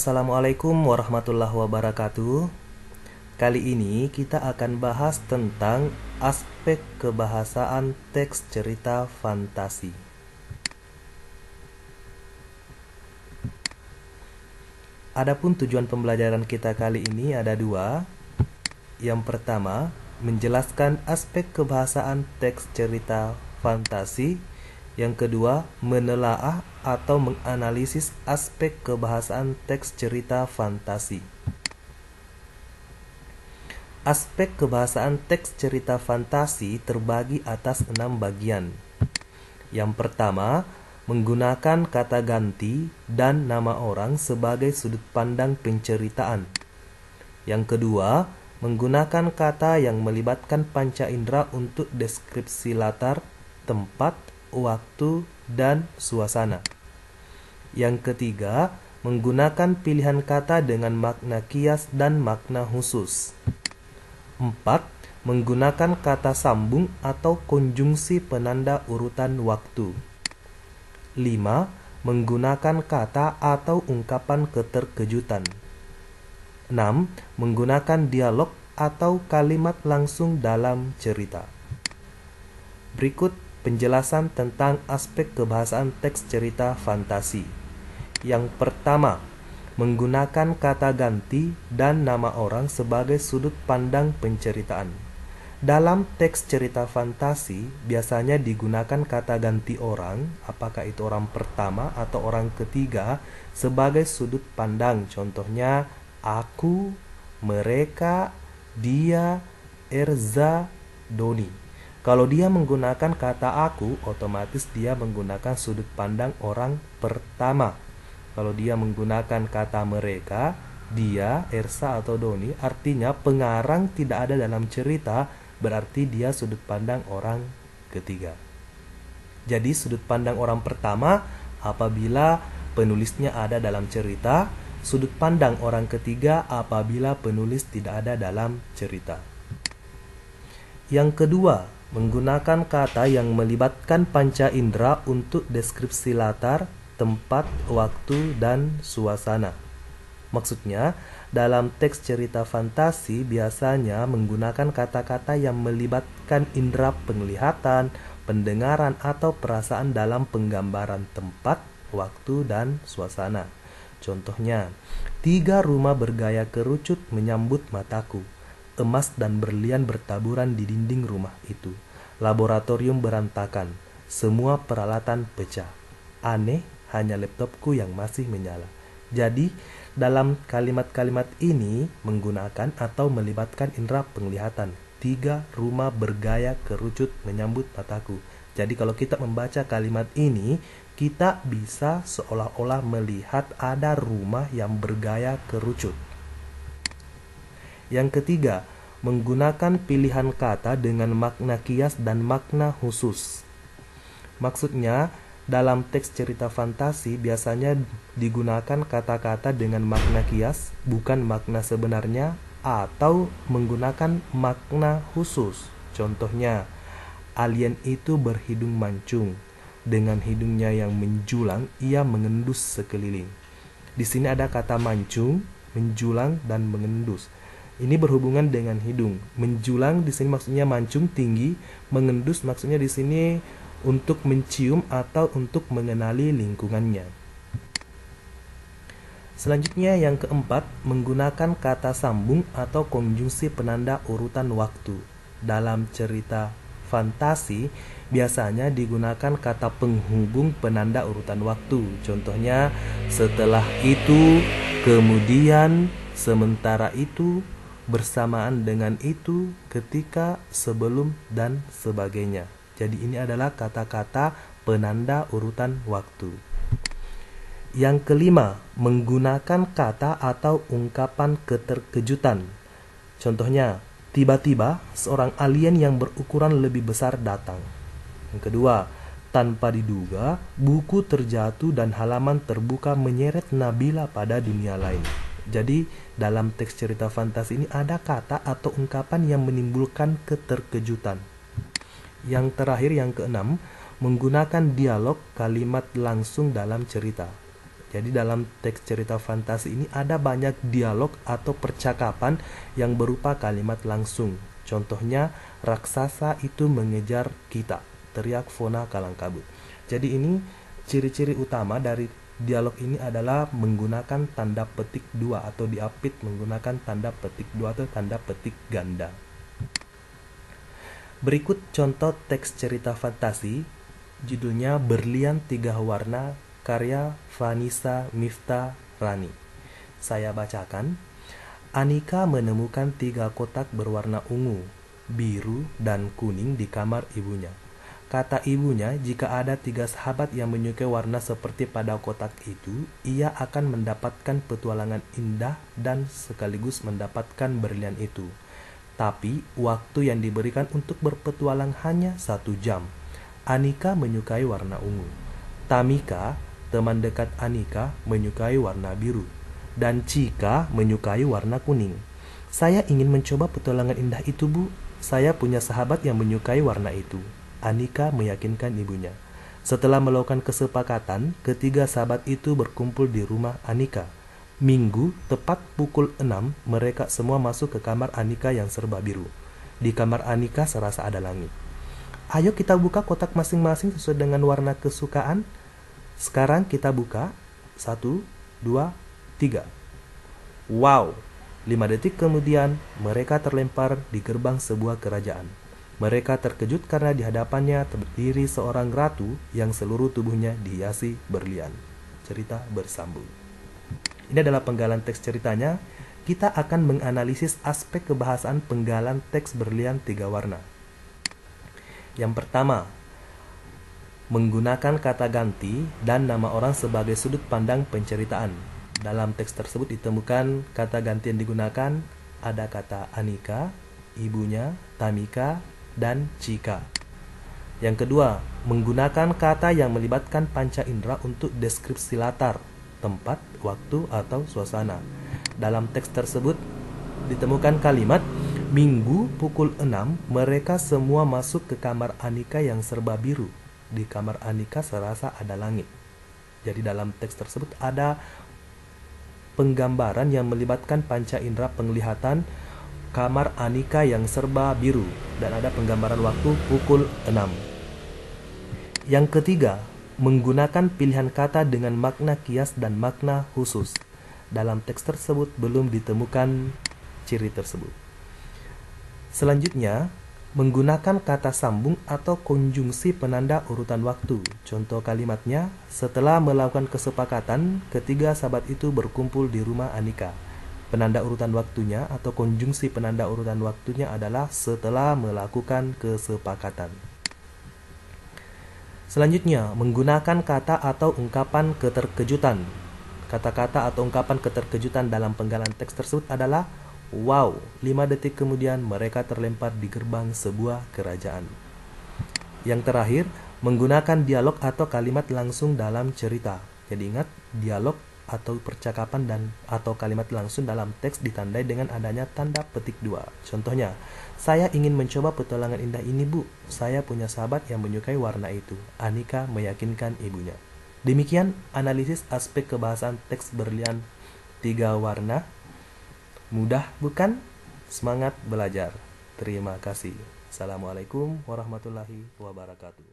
Assalamualaikum warahmatullahi wabarakatuh. Kali ini kita akan bahas tentang aspek kebahasaan teks cerita fantasi. Adapun tujuan pembelajaran kita kali ini ada dua. Yang pertama, menjelaskan aspek kebahasaan teks cerita fantasi. Yang kedua, menelaah atau menganalisis aspek kebahasaan teks cerita fantasi. Aspek kebahasaan teks cerita fantasi terbagi atas 6 bagian. Yang pertama, menggunakan kata ganti dan nama orang sebagai sudut pandang penceritaan. Yang kedua, menggunakan kata yang melibatkan panca indera untuk deskripsi latar, tempat, waktu, dan suasana. Yang ketiga, menggunakan pilihan kata dengan makna kias dan makna khusus. 4. Menggunakan kata sambung atau konjungsi penanda urutan waktu. 5. Menggunakan kata atau ungkapan keterkejutan. 6. Menggunakan dialog atau kalimat langsung dalam cerita. Berikut penjelasan tentang aspek kebahasaan teks cerita fantasi. Yang pertama, menggunakan kata ganti dan nama orang sebagai sudut pandang penceritaan. Dalam teks cerita fantasi, biasanya digunakan kata ganti orang, apakah itu orang pertama atau orang ketiga, sebagai sudut pandang. Contohnya, aku, mereka, dia, Erza, Doni. Kalau dia menggunakan kata aku, otomatis dia menggunakan sudut pandang orang pertama. Kalau dia menggunakan kata mereka, dia, Ersa atau Doni, artinya pengarang tidak ada dalam cerita, berarti dia sudut pandang orang ketiga. Jadi sudut pandang orang pertama apabila penulisnya ada dalam cerita, sudut pandang orang ketiga apabila penulis tidak ada dalam cerita. Yang kedua, menggunakan kata yang melibatkan panca indera untuk deskripsi latar, tempat, waktu, dan suasana. Maksudnya, dalam teks cerita fantasi biasanya menggunakan kata-kata yang melibatkan indera penglihatan, pendengaran, atau perasaan dalam penggambaran tempat, waktu, dan suasana. Contohnya, 3 rumah bergaya kerucut menyambut mataku. Emas dan berlian bertaburan di dinding rumah itu. Laboratorium berantakan. Semua peralatan pecah. Aneh, hanya laptopku yang masih menyala. Jadi, dalam kalimat-kalimat ini menggunakan atau melibatkan indera penglihatan. 3 rumah bergaya kerucut menyambut mataku. Jadi kalau kita membaca kalimat ini, kita bisa seolah-olah melihat ada rumah yang bergaya kerucut. Yang ketiga, menggunakan pilihan kata dengan makna kias dan makna khusus. Maksudnya, dalam teks cerita fantasi biasanya digunakan kata-kata dengan makna kias, bukan makna sebenarnya, atau menggunakan makna khusus. Contohnya, alien itu berhidung mancung. Dengan hidungnya yang menjulang, ia mengendus sekeliling. Di sini ada kata mancung, menjulang, dan mengendus. Ini berhubungan dengan hidung. Menjulang di sini maksudnya mancung tinggi, mengendus maksudnya di sini untuk mencium atau untuk mengenali lingkungannya. Selanjutnya yang keempat, menggunakan kata sambung atau konjungsi penanda urutan waktu. Dalam cerita fantasi biasanya digunakan kata penghubung penanda urutan waktu. Contohnya, setelah itu, kemudian, sementara itu, bersamaan dengan itu, ketika, sebelum, dan sebagainya. Jadi ini adalah kata-kata penanda urutan waktu. Yang kelima, menggunakan kata atau ungkapan keterkejutan. Contohnya, tiba-tiba seorang alien yang berukuran lebih besar datang. Yang kedua, tanpa diduga, buku terjatuh dan halaman terbuka menyeret Nabila pada dunia lain. Jadi, dalam teks cerita fantasi ini ada kata atau ungkapan yang menimbulkan keterkejutan. Yang terakhir, yang keenam, menggunakan dialog kalimat langsung dalam cerita. Jadi dalam teks cerita fantasi ini ada banyak dialog atau percakapan yang berupa kalimat langsung. Contohnya, raksasa itu mengejar kita, teriak Fona Kalangkabut. Jadi ini ciri-ciri utama dari dialog ini adalah menggunakan tanda petik dua atau diapit menggunakan tanda petik dua atau tanda petik ganda. Berikut contoh teks cerita fantasi, judulnya Berlian Tiga Warna, karya Vanessa Mifta Rani. Saya bacakan. Anika menemukan 3 kotak berwarna ungu, biru, dan kuning di kamar ibunya. Kata ibunya, jika ada 3 sahabat yang menyukai warna seperti pada kotak itu, ia akan mendapatkan petualangan indah dan sekaligus mendapatkan berlian itu. Tapi, waktu yang diberikan untuk berpetualang hanya 1 jam. Anika menyukai warna ungu. Tamika, teman dekat Anika, menyukai warna biru. Dan Chika menyukai warna kuning. Saya ingin mencoba petualangan indah itu, Bu. Saya punya sahabat yang menyukai warna itu. Anika meyakinkan ibunya. Setelah melakukan kesepakatan, ketiga sahabat itu berkumpul di rumah Anika. Minggu, tepat pukul 6, mereka semua masuk ke kamar Anika yang serba biru. Di kamar Anika serasa ada langit. Ayo kita buka kotak masing-masing sesuai dengan warna kesukaan. Sekarang kita buka. 1, 2, 3. Wow! 5 detik kemudian, mereka terlempar di gerbang sebuah kerajaan. Mereka terkejut karena di hadapannya berdiri seorang ratu yang seluruh tubuhnya dihiasi berlian. Cerita bersambung. Ini adalah penggalan teks ceritanya. Kita akan menganalisis aspek kebahasaan penggalan teks Berlian Tiga Warna. Yang pertama, menggunakan kata ganti dan nama orang sebagai sudut pandang penceritaan. Dalam teks tersebut ditemukan kata ganti yang digunakan, ada kata Anika, ibunya, Tamika, dan Chika. Yang kedua, menggunakan kata yang melibatkan panca indera untuk deskripsi latar, tempat, waktu, atau suasana. Dalam teks tersebut ditemukan kalimat, Minggu pukul 6, mereka semua masuk ke kamar Anika yang serba biru. Di kamar Anika serasa ada langit. Jadi dalam teks tersebut ada penggambaran yang melibatkan panca indera penglihatan kamar Anika yang serba biru, dan ada penggambaran waktu pukul 6. Yang ketiga, menggunakan pilihan kata dengan makna kias dan makna khusus. Dalam teks tersebut belum ditemukan ciri tersebut. Selanjutnya, menggunakan kata sambung atau konjungsi penanda urutan waktu. Contoh kalimatnya, setelah melakukan kesepakatan, ketiga sahabat itu berkumpul di rumah Anika. Penanda urutan waktunya atau konjungsi penanda urutan waktunya adalah setelah melakukan kesepakatan. Selanjutnya, menggunakan kata atau ungkapan keterkejutan. Kata-kata atau ungkapan keterkejutan dalam penggalan teks tersebut adalah wow, 5 detik kemudian mereka terlempar di gerbang sebuah kerajaan. Yang terakhir, menggunakan dialog atau kalimat langsung dalam cerita. Jadi ingat, dialog atau percakapan dan atau kalimat langsung dalam teks ditandai dengan adanya tanda petik 2. Contohnya, saya ingin mencoba petualangan indah ini, Bu. Saya punya sahabat yang menyukai warna itu. Anika meyakinkan ibunya. Demikian analisis aspek kebahasaan teks Berlian Tiga Warna. Mudah bukan? Semangat belajar. Terima kasih. Assalamualaikum warahmatullahi wabarakatuh.